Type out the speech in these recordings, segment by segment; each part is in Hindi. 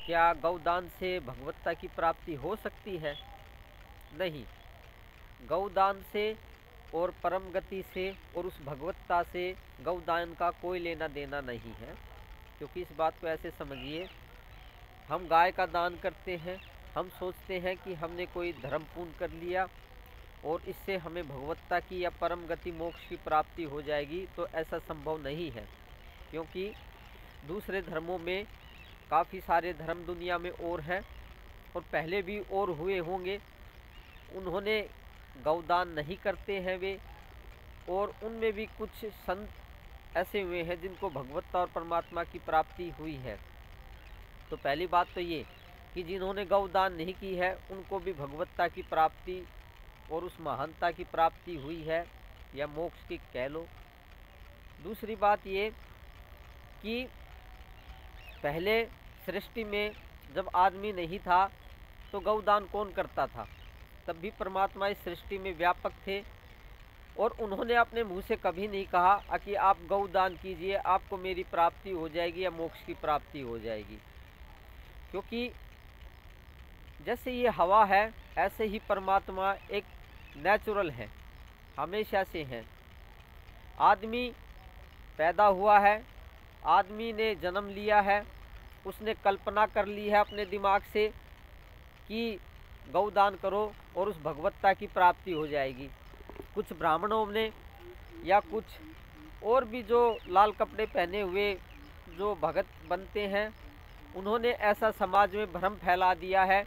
क्या गौदान से भगवत्ता की प्राप्ति हो सकती है? नहीं। गौदान से और परम गति से और उस भगवत्ता से गौदान का कोई लेना देना नहीं है। क्योंकि इस बात को ऐसे समझिए, हम गाय का दान करते हैं, हम सोचते हैं कि हमने कोई धर्म पूर्ण कर लिया और इससे हमें भगवत्ता की या परम गति मोक्ष की प्राप्ति हो जाएगी, तो ऐसा संभव नहीं है। क्योंकि दूसरे धर्मों में काफ़ी सारे धर्म दुनिया में और हैं और पहले भी और हुए होंगे, उन्होंने गौदान नहीं करते हैं वे, और उनमें भी कुछ संत ऐसे हुए हैं जिनको भगवत्ता और परमात्मा की प्राप्ति हुई है। तो पहली बात तो ये कि जिन्होंने गौदान नहीं की है उनको भी भगवत्ता की प्राप्ति और उस महानता की प्राप्ति हुई है, या मोक्ष की कह लो। दूसरी बात ये कि पहले सृष्टि में जब आदमी नहीं था तो गौदान कौन करता था? तब भी परमात्मा इस सृष्टि में व्यापक थे और उन्होंने अपने मुंह से कभी नहीं कहा कि आप गौदान कीजिए, आपको मेरी प्राप्ति हो जाएगी या मोक्ष की प्राप्ति हो जाएगी। क्योंकि जैसे ये हवा है ऐसे ही परमात्मा एक नेचुरल है, हमेशा से हैं। आदमी पैदा हुआ है, आदमी ने जन्म लिया है, उसने कल्पना कर ली है अपने दिमाग से कि गौदान करो और उस भगवत्ता की प्राप्ति हो जाएगी। कुछ ब्राह्मणों ने या कुछ और भी जो लाल कपड़े पहने हुए जो भगत बनते हैं, उन्होंने ऐसा समाज में भ्रम फैला दिया है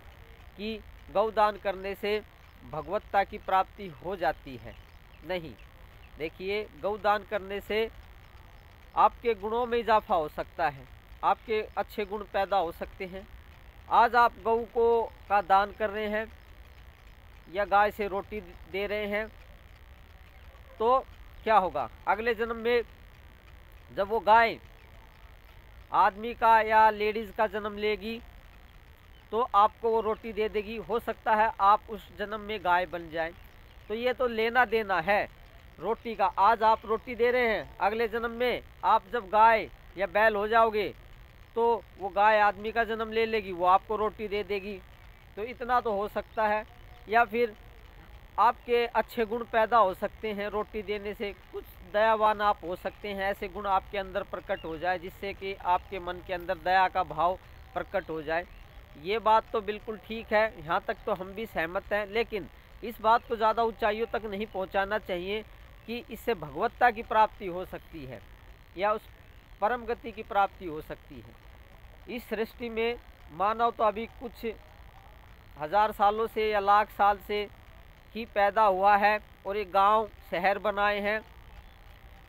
कि गौदान करने से भगवत्ता की प्राप्ति हो जाती है। नहीं, देखिए, गौदान करने से आपके गुणों में इजाफा हो सकता है, आपके अच्छे गुण पैदा हो सकते हैं। आज आप गौ को का दान कर रहे हैं या गाय से रोटी दे रहे हैं, तो क्या होगा? अगले जन्म में जब वो गाय आदमी का या लेडीज़ का जन्म लेगी तो आपको वो रोटी दे देगी। हो सकता है आप उस जन्म में गाय बन जाएं। तो ये तो लेना देना है रोटी का। आज आप रोटी दे रहे हैं, अगले जन्म में आप जब गाय या बैल हो जाओगे तो वो गाय आदमी का जन्म ले लेगी, वो आपको रोटी दे देगी। तो इतना तो हो सकता है। या फिर आपके अच्छे गुण पैदा हो सकते हैं रोटी देने से, कुछ दयावान आप हो सकते हैं, ऐसे गुण आपके अंदर प्रकट हो जाए जिससे कि आपके मन के अंदर दया का भाव प्रकट हो जाए। ये बात तो बिल्कुल ठीक है, यहाँ तक तो हम भी सहमत हैं। लेकिन इस बात को ज़्यादा ऊंचाइयों तक नहीं पहुँचाना चाहिए कि इससे भगवत्ता की प्राप्ति हो सकती है या उस परम गति की प्राप्ति हो सकती है। इस सृष्टि में मानव तो अभी कुछ हज़ार सालों से या लाख साल से ही पैदा हुआ है और एक गांव शहर बनाए हैं।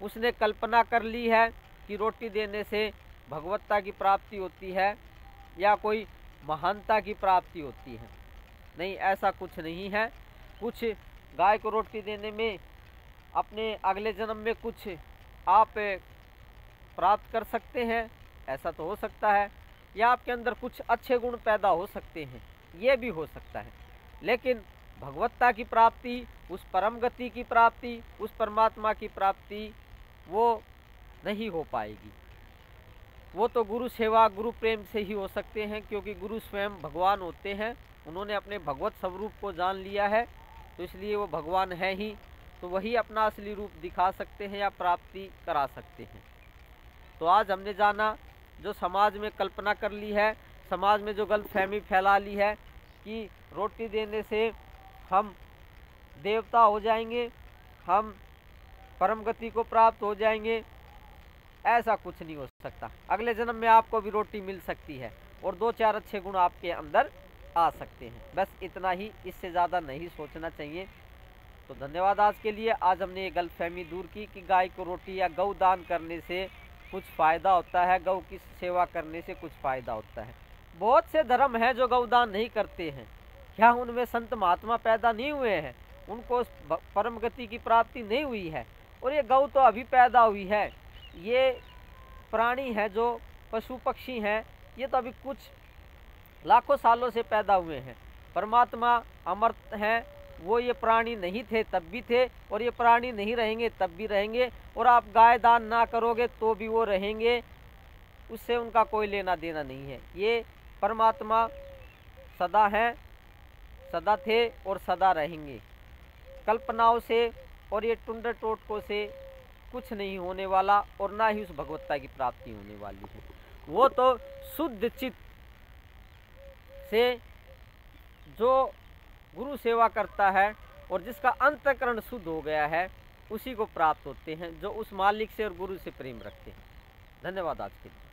उसने कल्पना कर ली है कि रोटी देने से भगवत्ता की प्राप्ति होती है या कोई महानता की प्राप्ति होती है। नहीं, ऐसा कुछ नहीं है। कुछ गाय को रोटी देने में अपने अगले जन्म में कुछ आप प्राप्त कर सकते हैं, ऐसा तो हो सकता है। या आपके अंदर कुछ अच्छे गुण पैदा हो सकते हैं, ये भी हो सकता है। लेकिन भगवत्ता की प्राप्ति, उस परम गति की प्राप्ति, उस परमात्मा की प्राप्ति वो नहीं हो पाएगी। वो तो गुरु सेवा, गुरु प्रेम से ही हो सकते हैं, क्योंकि गुरु स्वयं भगवान होते हैं। उन्होंने अपने भगवत स्वरूप को जान लिया है, तो इसलिए वो भगवान है ही, तो वही अपना असली रूप दिखा सकते हैं या प्राप्ति करा सकते हैं। तो आज हमने जाना, जो समाज में कल्पना कर ली है, समाज में जो गलतफहमी फैला ली है कि रोटी देने से हम देवता हो जाएंगे, हम परम गति को प्राप्त हो जाएंगे, ऐसा कुछ नहीं हो सकता। अगले जन्म में आपको भी रोटी मिल सकती है और दो चार अच्छे गुण आपके अंदर आ सकते हैं। बस इतना ही, इससे ज़्यादा नहीं सोचना चाहिए। तो धन्यवाद आज के लिए। आज हमने ये गलतफहमी दूर की कि गाय को रोटी या गौ दान करने से कुछ फ़ायदा होता है, गौ की सेवा करने से कुछ फ़ायदा होता है। बहुत से धर्म हैं जो गौदान नहीं करते हैं। क्या उनमें संत महात्मा पैदा नहीं हुए हैं? उनको परम गति की प्राप्ति नहीं हुई है? और ये गौ तो अभी पैदा हुई है। ये प्राणी है जो पशु पक्षी हैं, ये तो अभी कुछ लाखों सालों से पैदा हुए हैं। परमात्मा अमर्त हैं, वो ये प्राणी नहीं थे तब भी थे, और ये प्राणी नहीं रहेंगे तब भी रहेंगे। और आप गाय दान ना करोगे तो भी वो रहेंगे, उससे उनका कोई लेना देना नहीं है। ये परमात्मा सदा है, सदा थे और सदा रहेंगे। कल्पनाओं से और ये टुंडे टोटकों से कुछ नहीं होने वाला और ना ही उस भगवत्ता की प्राप्ति होने वाली है। वो तो शुद्ध चित्त से जो गुरु सेवा करता है और जिसका अंतःकरण शुद्ध हो गया है, उसी को प्राप्त होते हैं, जो उस मालिक से और गुरु से प्रेम रखते हैं। धन्यवाद आज के लिए।